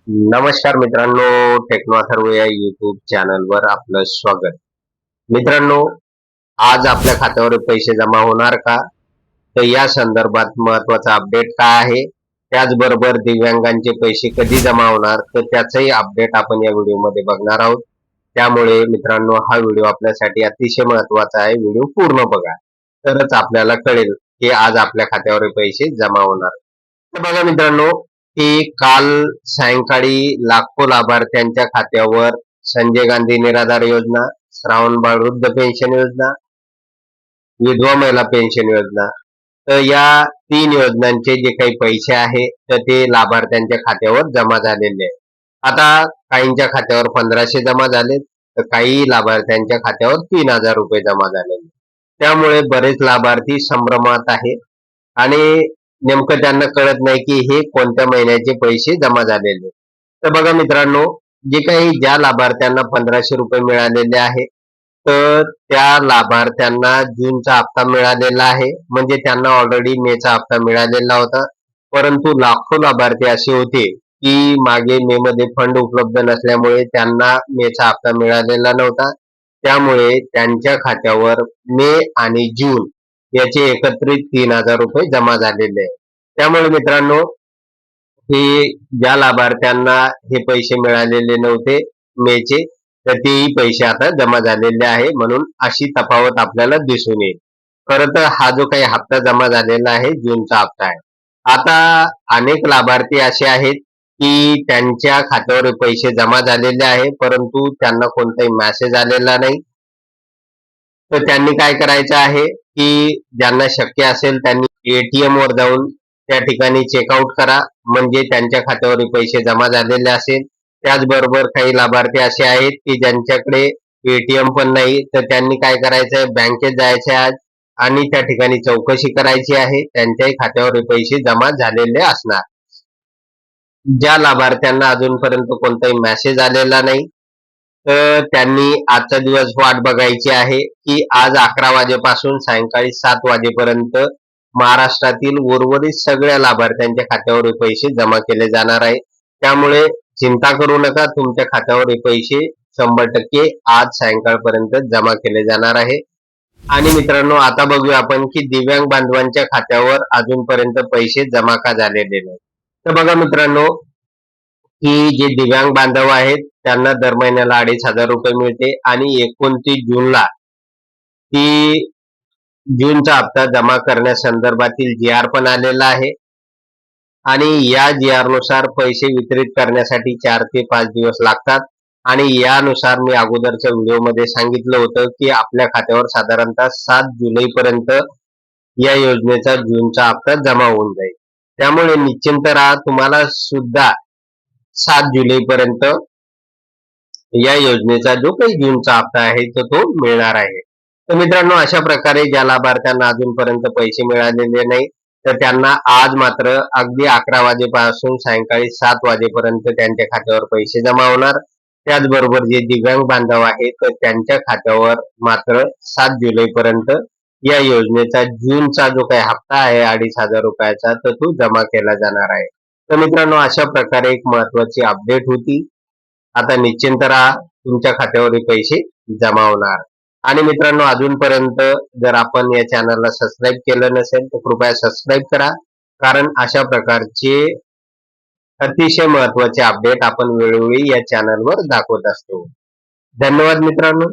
नमस्कार मित्रांनो, टेक्नो अथर्व या युट्यूब चॅनलवर आपलं स्वागत. मित्रांनो, आज आपल्या खात्यावर पैसे जमा होणार का? तर या संदर्भात महत्वाचा अपडेट काय आहे, त्याचबरोबर दिव्यांगांचे पैसे कधी जमा होणार, तर त्याचंही अपडेट आपण या व्हिडिओमध्ये बघणार आहोत. त्यामुळे मित्रांनो, हा व्हिडिओ आपल्यासाठी अतिशय महत्वाचा आहे. व्हिडिओ पूर्ण बघा, तरच आपल्याला कळेल की आज आपल्या खात्यावर पैसे जमा होणार. तर बघा मित्रांनो, की काल सायंकाळी लाखो लाभार्थ्यांच्या खात्यावर संजय गांधी निराधार योजना, श्रावणबाळ वृद्ध पेन्शन योजना, विधवा महिला पेन्शन योजना, तर या 3 योजनांचे जे काही पैसे आहे तर ते लाभार्थ्यांच्या खात्यावर जमा झालेले आहे. आता काहींच्या खात्यावर 1500 जमा झाले, तर काही लाभार्थ्यांच्या खात्यावर 3000 रुपये जमा झालेले. त्यामुळे बरेच लाभार्थी संभ्रमात आहे आणि नेमकं त्यांना कळत नाही की हे कोणत्या महिन्याचे पैसे जमा झालेले. तर बघा मित्रांनो, जे काही ज्या लाभार्थ्यांना 1500 रुपये मिळालेले आहे, तर त्या लाभार्थ्यांना जूनचा हप्ता मिळालेला आहे, म्हणजे त्यांना ऑलरेडी मेचा हप्ता मिळालेला होता. परंतु लाखो लाभार्थी असे होते की मागे मे मध्ये फंड उपलब्ध नसल्यामुळे त्यांना मेचा हप्ता मिळालेला नव्हता. त्यामुळे त्यांच्या खात्यावर मे आणि जून याचे एकत्रित 3000 रुपये जमा झालेले आहे. त्यामुळे मित्रांनो, हे ज्या लाभार्थ्यांना हे पैसे मिळालेले नव्हते मेचे, तर तेही पैसे आता जमा झालेले आहे, म्हणून अशी तफावत आपल्याला दिसून येईल. खरं तर हा जो काही हप्ता जमा झालेला आहे जूनचा हप्ता आहे. आता अनेक लाभार्थी असे आहेत की त्यांच्या खात्यावर पैसे जमा झालेले आहे, परंतु त्यांना कोणताही मेसेज आलेला नाही. तर त्यांनी काय करायचं आहे की ज्यांना शक्य असेल त्यांनी एटीएम वर जाऊन त्या ठिकाणी चेकआउट करा, म्हणजे त्यांच्या खात्यावर पैसे जमा झालेले असेल. त्याचबरोबर काही लाभार्थी असे आहेत की ज्यांच्याकडे एटीएम पण नाही, तर त्यांनी काय करायचंय, बँकेत जायचे आज आणि त्या ठिकाणी चौकशी करायची आहे. त्यांच्याही खात्यावर पैसे जमा झालेले असणार. ज्या लाभार्थ्यांना अजूनपर्यंत कोणताही मेसेज आलेला नाही, तर त्यांनी आजचा दिवस वाट बघायची आहे की आज 11 वाजेपासून सायंकाळी 7 वाजेपर्यंत महाराष्ट्रातील उर्वरित सगळ्या लाभार्थ्यांच्या खात्यावर पैसे जमा केले जाणार आहे. त्यामुळे चिंता करू नका, तुमच्या खात्यावर पैसे 100% आज सायंकाळपर्यंत जमा केले जाणार आहे. आणि मित्रांनो, आता बघूया आपण की दिव्यांग बांधवांच्या खात्यावर अजूनपर्यंत पैसे जमा का झालेले नाही. तर बघा मित्रांनो, की जे दिव्यांग बांधव आहेत त्यांना दर महिन्याला 2500 रुपये मिळते आणि 29 जूनला ती जूनचा हप्ता जमा करण्यासंदर्भातील जी-आर पण आलेला आहे आणि या जी-आर नुसार पैसे वितरित करण्यासाठी 4 ते 5 दिवस लागतात. आणि यानुसार मी अगोदरच्या व्हिडिओमध्ये सांगितलं होतं की आपल्या खात्यावर साधारणतः 7 जुलै पर्यंत या योजनेचा जूनचा हप्ता जमा होऊन जाईल. त्यामुळे निश्चिंत राहा, तुम्हाला सुद्धा 7 जुलै पर्यंत या योजनेचा जो काही जूनचा हप्ता आहे तो मिळणार आहे. तर मित्रांनो, अशा प्रकारे ज्या लाभार्थ्यांना अजूनपर्यंत पैसे मिळालेले नाही, तर त्यांना आज मात्र अगदी 11 वाजेपासून सायंकाळी 7 वाजेपर्यंत त्यांच्या खात्यावर पैसे जमा होणार. त्याचबरोबर जे दिव्यांग बांधव आहेत तर त्यांच्या खात्यावर मात्र 7 जुलै पर्यंत या योजनेचा जूनचा जो काही हप्ता आहे 2500 रुपयाचा, तर तो जमा केला जाणार आहे. तर मित्रांनो, अशा प्रकारे एक महत्वाची अपडेट होती. आता निश्चिंत राहा, तुमच्या खात्यावर पैसे जमा होणार. आणि मित्रांनो, अजूनपर्यंत जर आपण या चॅनलला सबस्क्राईब केलं नसेल तर कृपया सबस्क्राईब करा, कारण अशा प्रकारचे अतिशय महत्वाचे अपडेट आपण वेळोवेळी या चॅनलवर दाखवत असतो. धन्यवाद मित्रांनो.